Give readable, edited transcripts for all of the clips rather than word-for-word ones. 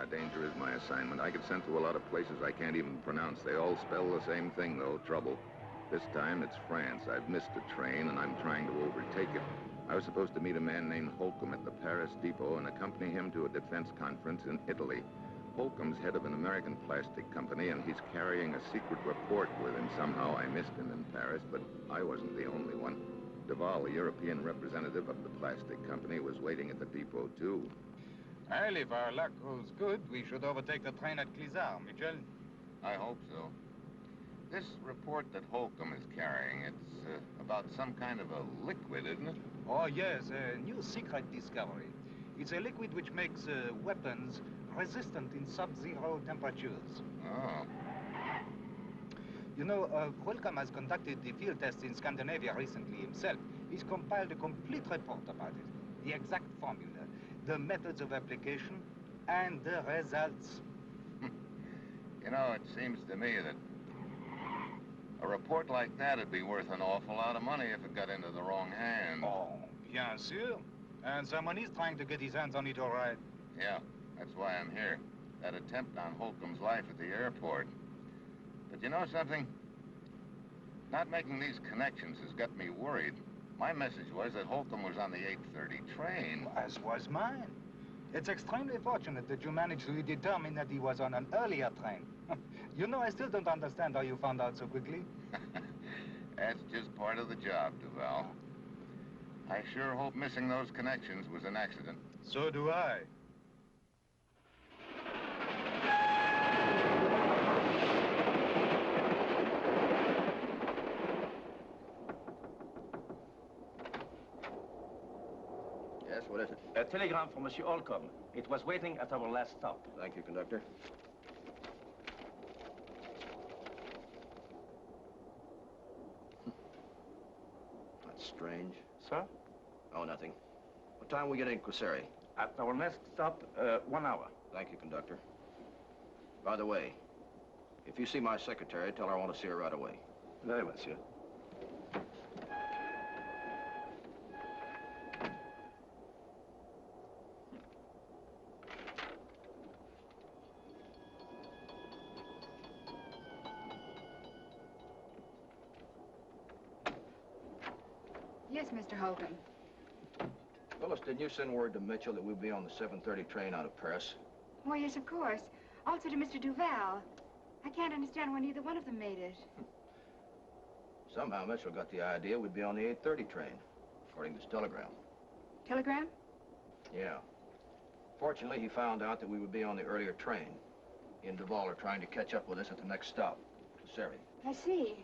Yeah, danger is my assignment. I get sent to a lot of places I can't even pronounce. They all spell the same thing, though, trouble. This time it's France. I've missed a train, and I'm trying to overtake it. I was supposed to meet a man named Holcomb at the Paris depot and accompany him to a defense conference in Italy. Holcomb's head of an American plastic company, and he's carrying a secret report with him. Somehow I missed him in Paris, but I wasn't the only one. Duval, the European representative of the plastic company, was waiting at the depot, too. Well, if our luck holds good, we should overtake the train at Clisard, Mitchell. I hope so. This report that Holcomb is carrying, it's about some kind of a liquid, isn't it? Oh, yes, a new secret discovery. It's a liquid which makes weapons resistant in sub-zero temperatures. Oh. You know, Holcomb has conducted the field tests in Scandinavia recently himself. He's compiled a complete report about it. The exact formula, the methods of application, and the results. You know, it seems to me that a report like that would be worth an awful lot of money if it got into the wrong hands. Oh, bien sûr. And someone is trying to get his hands on it, all right. Yeah, that's why I'm here. That attempt on Holcomb's life at the airport. But you know something? Not making these connections has got me worried. My message was that Holcomb was on the 8:30 train. As was mine. It's extremely fortunate that you managed to determine that he was on an earlier train. You know, I still don't understand how you found out so quickly. That's just part of the job, Duval. I sure hope missing those connections was an accident. So do I. Yes, what is it? A telegram from Monsieur Holcomb. It was waiting at our last stop. Thank you, conductor. That's strange. Sir? Oh, nothing. What time will we get in Quasari? At our next stop, 1 hour. Thank you, conductor. By the way, if you see my secretary, tell her I want to see her right away. Very well, monsieur. Yes, Mr. Holcomb. Phyllis, didn't you send word to Mitchell that we'll be on the 7:30 train out of Paris? Why, yes, of course. Also to Mr. Duval. I can't understand why neither one of them made it. Somehow Mitchell got the idea we'd be on the 8:30 train, according to his telegram. Telegram? Yeah. Fortunately, he found out that we would be on the earlier train. He and Duval are trying to catch up with us at the next stop, Quasari. I see.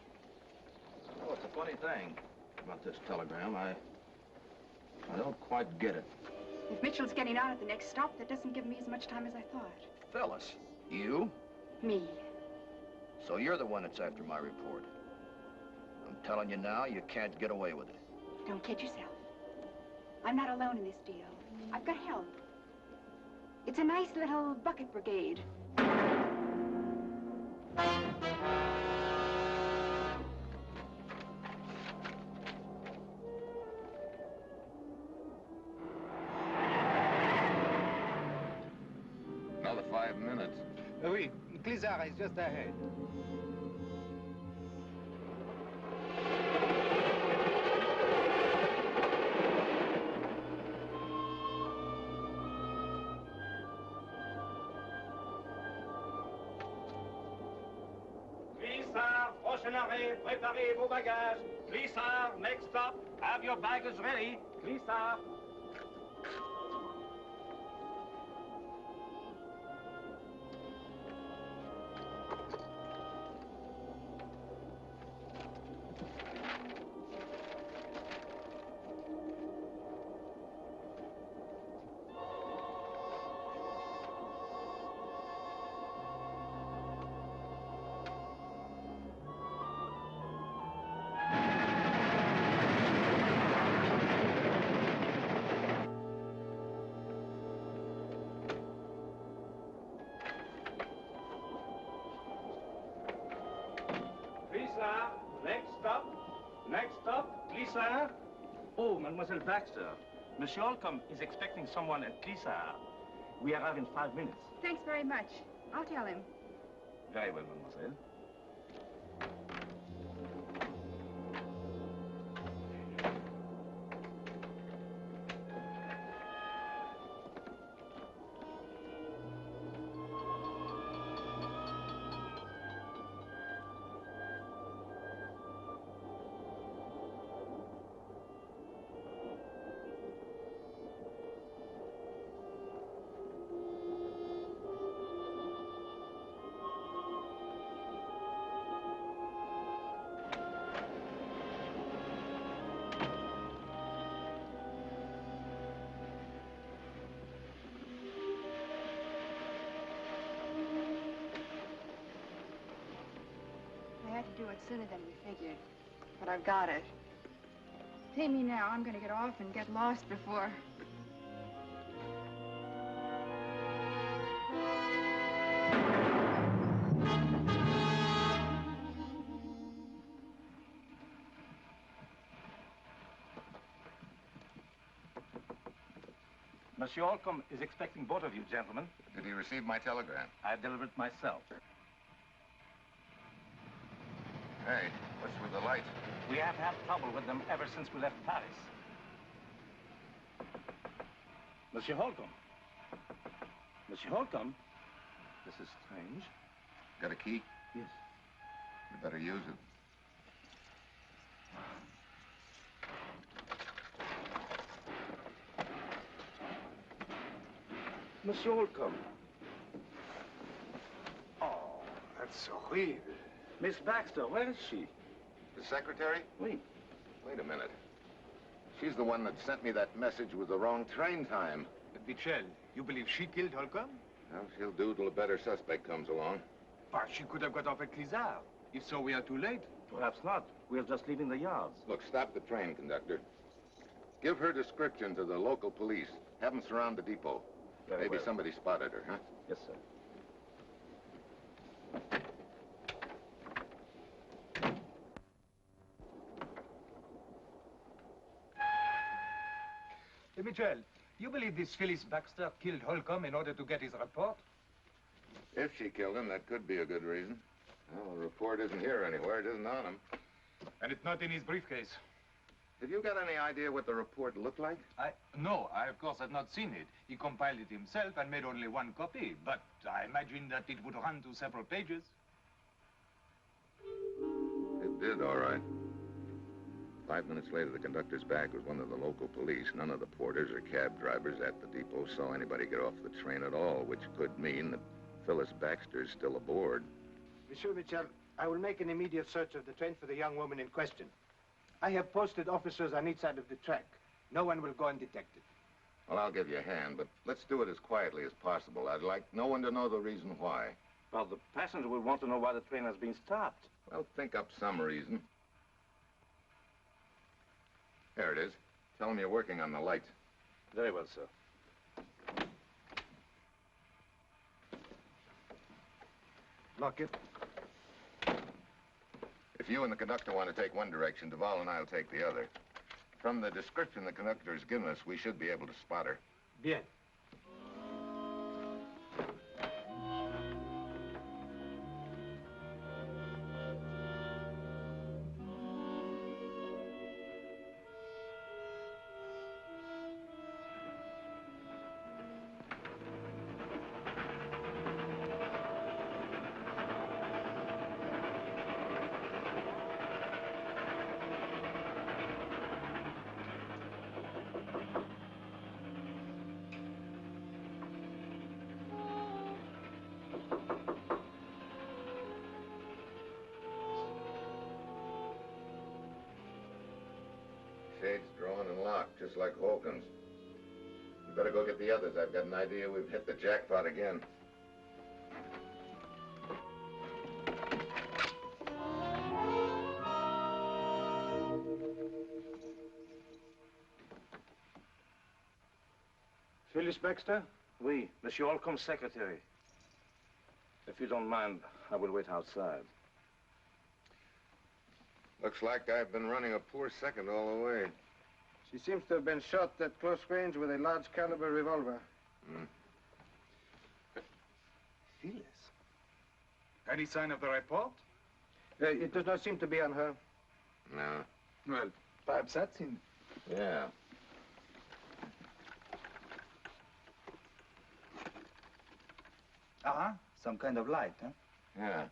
Oh, it's a funny thing about this telegram. I don't quite get it. If Mitchell's getting out at the next stop, that doesn't give me as much time as I thought. Phyllis, you? Me. So you're the one that's after my report. I'm telling you now, you can't get away with it. Don't kid yourself. I'm not alone in this deal. I've got help. It's a nice little bucket brigade. Another 5 minutes. Oui, Clisard is just ahead. Clisard, prochain arrêt, préparez vos bagages. Clisard, next stop, have your baggage ready. Clisard. Next stop, Clisard. Oh, Mademoiselle Baxter, Monsieur Holcomb is expecting someone at Clisard. We arrive in 5 minutes. Thanks very much. I'll tell him. Very well, mademoiselle. I had to do it sooner than we figured, but I've got it. Pay me now. I'm going to get off and get lost before... Monsieur Holcomb is expecting both of you, gentlemen. Did he receive my telegram? I delivered it myself. Hey, what's with the lights? We have had trouble with them ever since we left Paris. Monsieur Holcomb. Monsieur Holcomb? This is strange. Got a key? Yes. You better use it. Monsieur Holcomb. Oh, that's horrible. Miss Baxter, where is she? The secretary? Oui. Wait a minute. She's the one that sent me that message with the wrong train time. Michel, you believe she killed Holcomb? Well, she'll do till a better suspect comes along. But she could have got off at Clizard. If so, we are too late. Perhaps not. We're just leaving the yards. Look, stop the train, conductor. Give her description to the local police. Have them surround the depot. Very Maybe well. somebody spotted her, huh? Yes, sir. Hey, Michel, you believe this Phyllis Baxter killed Holcomb in order to get his report? If she killed him, that could be a good reason. Well, the report isn't here anywhere. It isn't on him. And it's not in his briefcase. Have you got any idea what the report looked like? No, I of course have not seen it. He compiled it himself and made only one copy, but I imagine that it would run to several pages. It did, all right. 5 minutes later, the conductor's back was one of the local police. None of the porters or cab drivers at the depot saw anybody get off the train at all, which could mean that Phyllis Baxter's still aboard. Monsieur Michel, I will make an immediate search of the train for the young woman in question. I have posted officers on each side of the track. No one will go undetected. Well, I'll give you a hand, but let's do it as quietly as possible. I'd like no one to know the reason why. Well, the passenger will want to know why the train has been stopped. Well, think up some reason. There it is. Tell them you're working on the lights. Very well, sir. Lock it. If you and the conductor want to take one direction, Duval and I'll take the other. From the description the conductor has given us, we should be able to spot her. Bien. Shade's drawn and locked, just like Holcomb's. You better go get the others. I've got an idea we've hit the jackpot again. Phyllis Baxter? Oui, Monsieur Holcomb's secretary. If you don't mind, I will wait outside. Looks like I've been running a poor second all the way. She seems to have been shot at close range with a large caliber revolver. Phyllis. Any sign of the report? It does not seem to be on her. No. Well, perhaps that's in. Yeah. Some kind of light, huh? Yeah.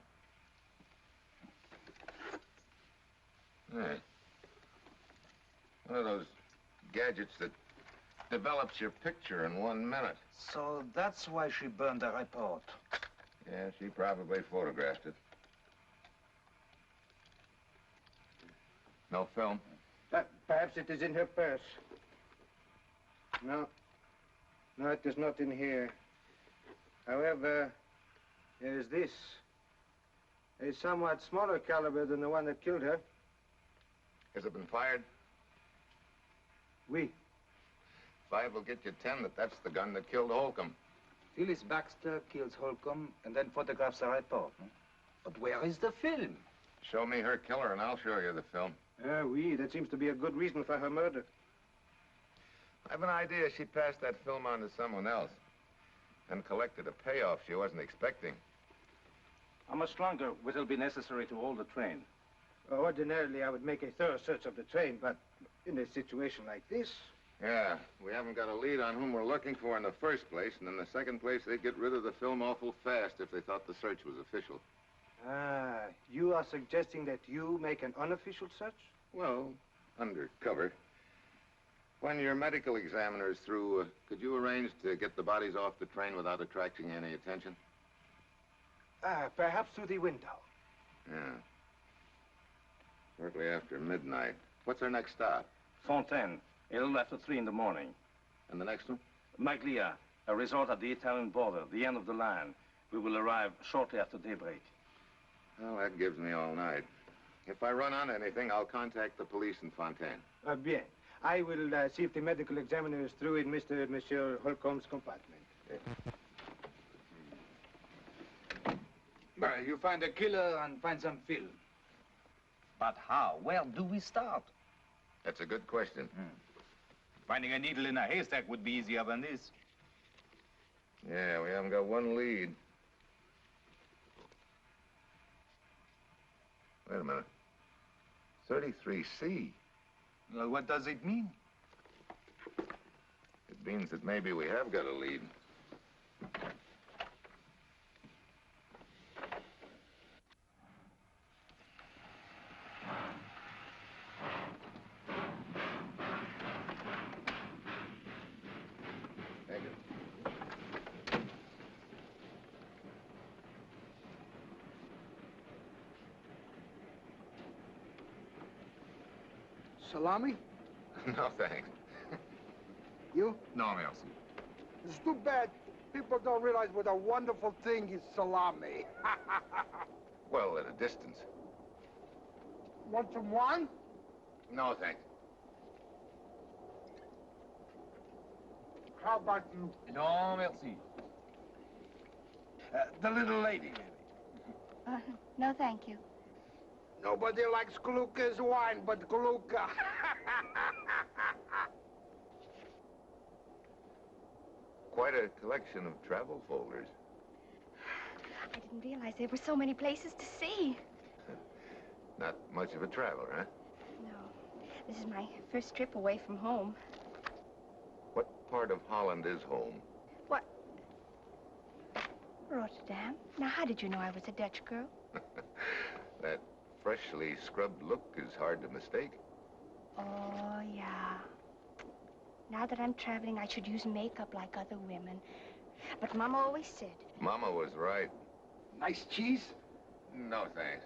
Yeah. One of those gadgets that develops your picture in 1 minute. So that's why she burned the report. Yeah, she probably photographed it. No film? Perhaps it is in her purse. No. No, it is not in here. However, there is this. A somewhat smaller caliber than the one that killed her. Has it been fired? Oui. 5 will get you 10 that's the gun that killed Holcomb. Phyllis Baxter kills Holcomb and then photographs the report. Huh? But where is the film? Show me her killer and I'll show you the film. Oui, that seems to be a good reason for her murder. I have an idea she passed that film on to someone else and collected a payoff she wasn't expecting. How much longer will it be necessary to hold the train? Ordinarily, I would make a thorough search of the train, but in a situation like this... Yeah, we haven't got a lead on whom we're looking for in the first place, and in the second place, they'd get rid of the film awful fast if they thought the search was official. You are suggesting that you make an unofficial search? Well, undercover. When your medical examiner is through, could you arrange to get the bodies off the train without attracting any attention? Perhaps through the window. Yeah. Shortly after midnight. What's our next stop? Fontaine, a little after 3 in the morning. And the next one? Maglia, a resort at the Italian border, the end of the line. We will arrive shortly after daybreak. Well, that gives me all night. If I run on anything, I'll contact the police in Fontaine. Bien. I will see if the medical examiner is through in Monsieur Holcomb's compartment. You find a killer and find some film. But how? Where do we start? That's a good question. Finding a needle in a haystack would be easier than this. Yeah, we haven't got one lead. Wait a minute. 33C. Well, what does it mean? It means that maybe we have got a lead. Thank you. Salami? No, thanks. You? No, merci. It's too bad people don't realize what a wonderful thing is salami. Well, at a distance. Want some wine? No, thanks. How about you? No, merci. The little lady, maybe. No, thank you. Nobody likes Kaluka's wine but Kaluka. Quite a collection of travel folders. I didn't realize there were so many places to see. Not much of a traveler, huh? No. This is my first trip away from home. What part of Holland is home? What? Rotterdam. Now, how did you know I was a Dutch girl? That freshly scrubbed look is hard to mistake. Oh, yeah. Now that I'm traveling, I should use makeup like other women. But Mama always said... Mama was right. Nice cheese? No, thanks.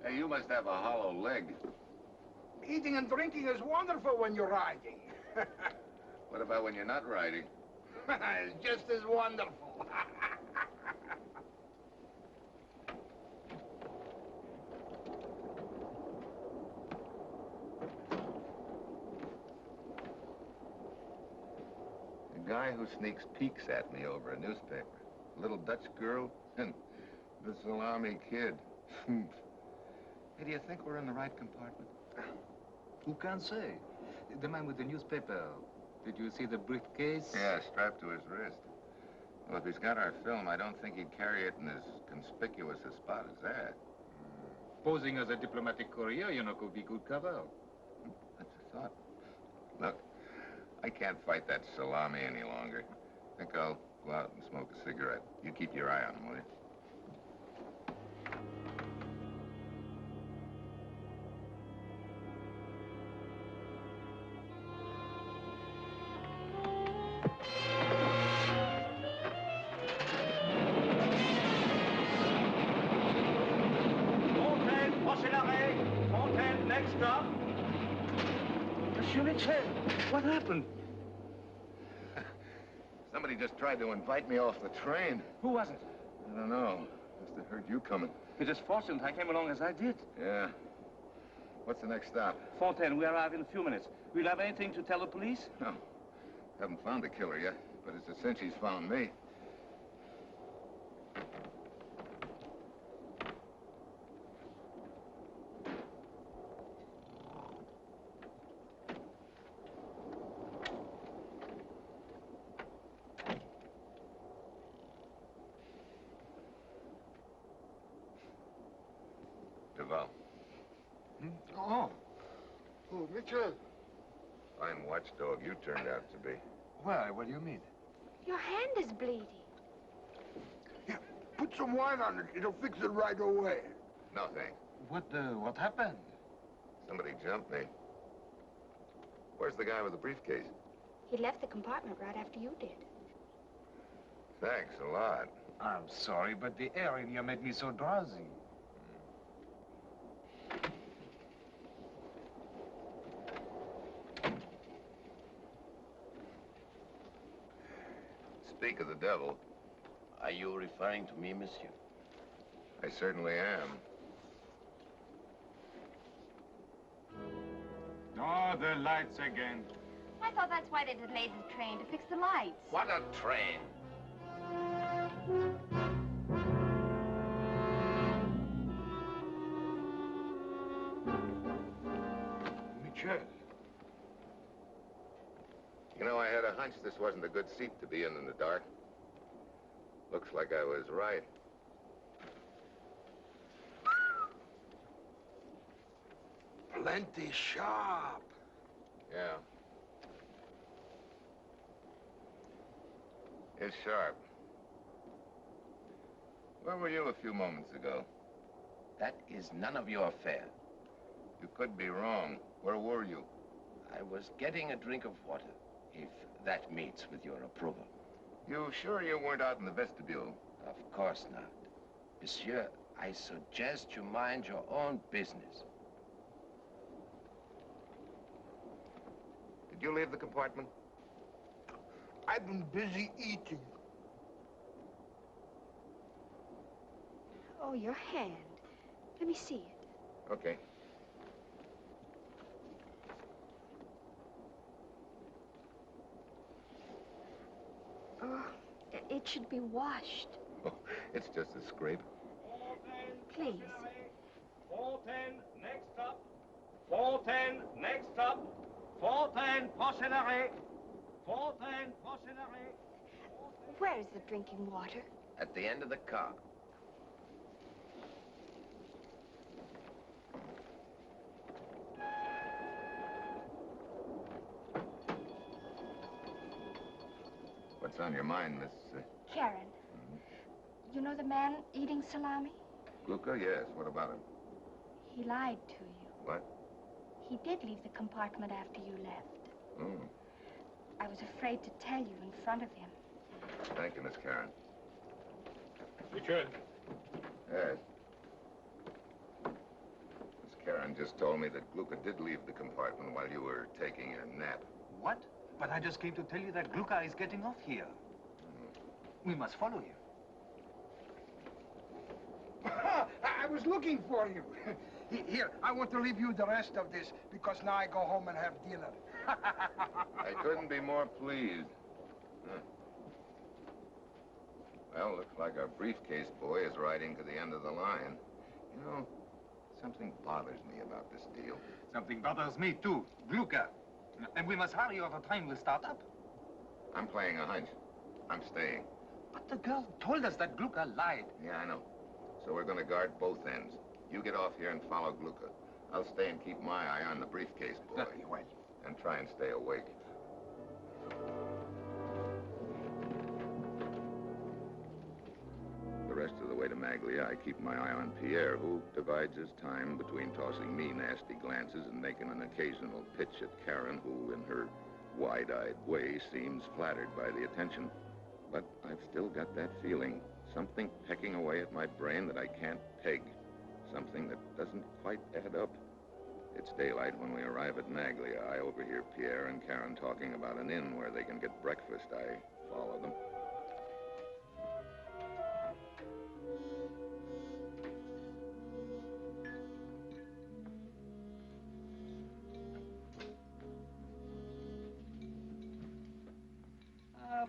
Hey, you must have a hollow leg. Eating and drinking is wonderful when you're riding. What about when you're not riding? It's just as wonderful. A guy who sneaks peeks at me over a newspaper. A little Dutch girl and the Salami kid. Hey, do you think we're in the right compartment? Who can say? The man with the newspaper. Did you see the briefcase? Yeah, strapped to his wrist. Well, if he's got our film, I don't think he'd carry it in as conspicuous a spot as that. Posing as a diplomatic courier, could be good cover. That's a thought. Look, I can't fight that Salami any longer. I think I'll go out and smoke a cigarette. You keep your eye on him, will you? What happened? Somebody just tried to invite me off the train. Who was it? I don't know. Must have heard you coming. It is fortunate I came along as I did. Yeah. What's the next stop? Fontaine, we arrive in a few minutes. Will you have anything to tell the police? No. Haven't found the killer yet, but it's a cinch he's found me. Oh, Mitchell. Fine watchdog you turned out to be. Why? What do you mean? Your hand is bleeding. Yeah, put some wine on it. It'll fix it right away. No, thanks. What happened? Somebody jumped me. Where's the guy with the briefcase? He left the compartment right after you did. Thanks a lot. I'm sorry, but the air in here made me so drowsy. Speak of the devil. Are you referring to me, monsieur? I certainly am. Oh, the lights again. I thought that's why they delayed the train, to fix the lights. What a train! Mitchell. You know, I had a hunch this wasn't a good seat to be in the dark. Looks like I was right. Plenty sharp. Yeah. It's sharp. Where were you a few moments ago? That is none of your affair. You could be wrong. Where were you? I was getting a drink of water, if that meets with your approval. You sure you weren't out in the vestibule? Of course not. Monsieur, I suggest you mind your own business. Did you leave the compartment? I've been busy eating. Oh, your hand. Let me see it. Okay. Oh, it should be washed. Oh, it's just a scrape. Please. Fontaine, next stop. Fontaine, next stop. Fontaine, prochain arrêt. Fontaine, prochain arrêt. Where is the drinking water? At the end of the car. What's on your mind, Miss... Karen. You know the man eating salami? Gluka? Yes. What about him? He lied to you. What? He did leave the compartment after you left. Oh. I was afraid to tell you in front of him. Thank you, Miss Karn. Richard. Yes. Miss Karn just told me that Gluka did leave the compartment while you were taking your nap. What? But I just came to tell you that Gluka is getting off here. We must follow him. I was looking for you. Here, I want to leave you the rest of this because now I go home and have dinner. I couldn't be more pleased. Huh. Well, looks like our briefcase boy is riding to the end of the line. You know, something bothers me about this deal. Something bothers me, too. Gluka. And we must hurry or the train will start up. I'm playing a hunch. I'm staying. But the girl told us that Glucka lied. Yeah, I know. So we're gonna guard both ends. You get off here and follow Glucka. I'll stay and keep my eye on the briefcase boy. Very well. And try and stay awake. The rest of the way to Maglia, I keep my eye on Pierre, who divides his time between tossing me nasty glances and making an occasional pitch at Karn, who, in her wide-eyed way, seems flattered by the attention. But I've still got that feeling, something pecking away at my brain that I can't peg, something that doesn't quite add up. It's daylight when we arrive at Maglia. I overhear Pierre and Karn talking about an inn where they can get breakfast. I follow them.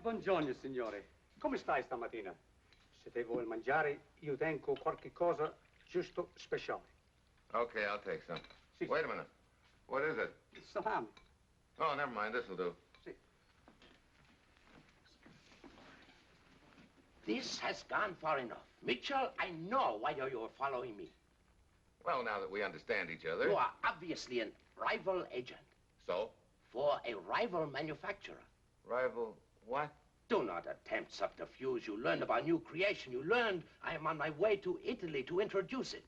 Buongiorno, signore. Come stai stamattina? Se te vuoi mangiare, io tengo qualche cosa giusto speciale. Okay, I'll take some. Si. Wait a minute. What is it? Salami. Oh, never mind. This'll do. Si. This has gone far enough. Mitchell, I know why you're following me. Well, now that we understand each other. You are obviously a rival agent So? for a rival manufacturer. Rival what? Do not attempt subterfuge. You learned about new creation. You learned I am on my way to Italy to introduce it.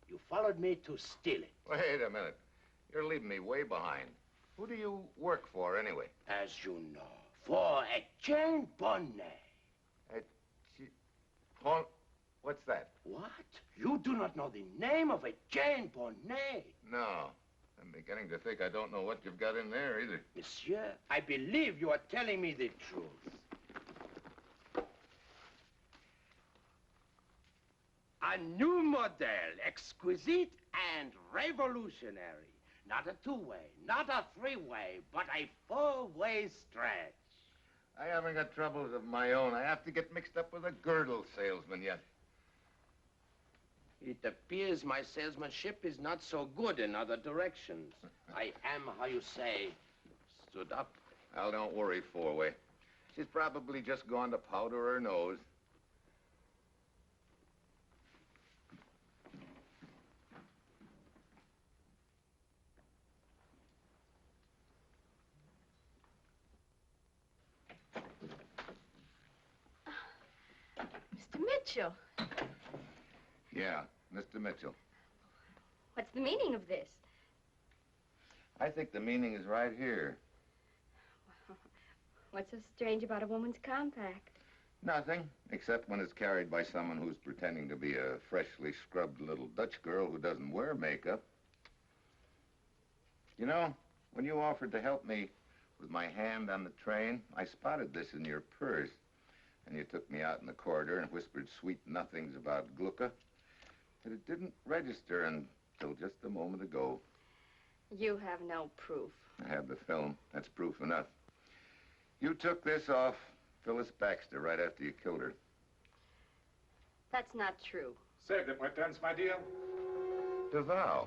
You followed me to steal it. Wait a minute. You're leaving me way behind. Who do you work for, anyway? As you know, for a Jane Bonnet. What's that? What? You do not know the name of a Jane Bonnet? No. I'm beginning to think I don't know what you've got in there, either. Monsieur, I believe you are telling me the truth. A new model, exquisite and revolutionary. Not a two-way, not a three-way, but a four-way stretch. I haven't got troubles of my own. I have to get mixed up with a girdle salesman yet. It appears my salesmanship is not so good in other directions. I am, how you say, stood up. Well, don't worry, four-way. She's probably just gone to powder her nose. Mr. Mitchell, Yeah, Mr. Mitchell. what's the meaning of this? I think the meaning is right here. What's so strange about a woman's compact? Nothing, except when it's carried by someone who's pretending to be a freshly scrubbed little Dutch girl who doesn't wear makeup. You know, when you offered to help me with my hand on the train, I spotted this in your purse. And you took me out in the corridor and whispered sweet nothings about Glucka. But it didn't register until just a moment ago. You have no proof. I have the film. That's proof enough. You took this off Phyllis Baxter right after you killed her. That's not true. Save the pretense, my dear. DeVal,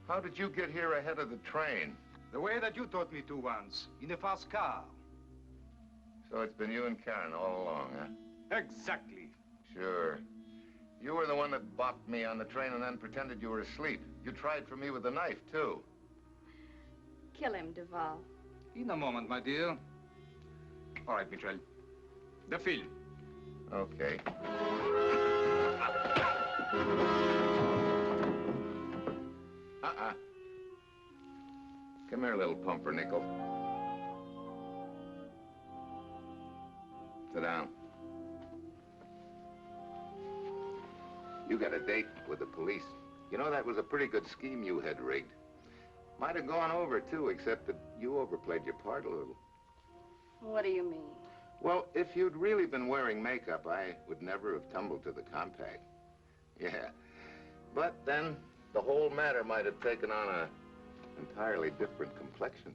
how did you get here ahead of the train? The way that you taught me to once, in a fast car. So it's been you and Karn all along, huh? Exactly. Sure. You were the one that bopped me on the train and then pretended you were asleep. You tried for me with a knife, too. Kill him, Duval. In a moment, my dear. All right, Mitchell. The film. Okay. Come here, little pumpernickel. Sit down. You got a date with the police. You know, that was a pretty good scheme you had rigged. Might have gone over, too, except that you overplayed your part a little. What do you mean? Well, if you'd really been wearing makeup, I would never have tumbled to the compact. Yeah. But then, the whole matter might have taken on an entirely different complexion.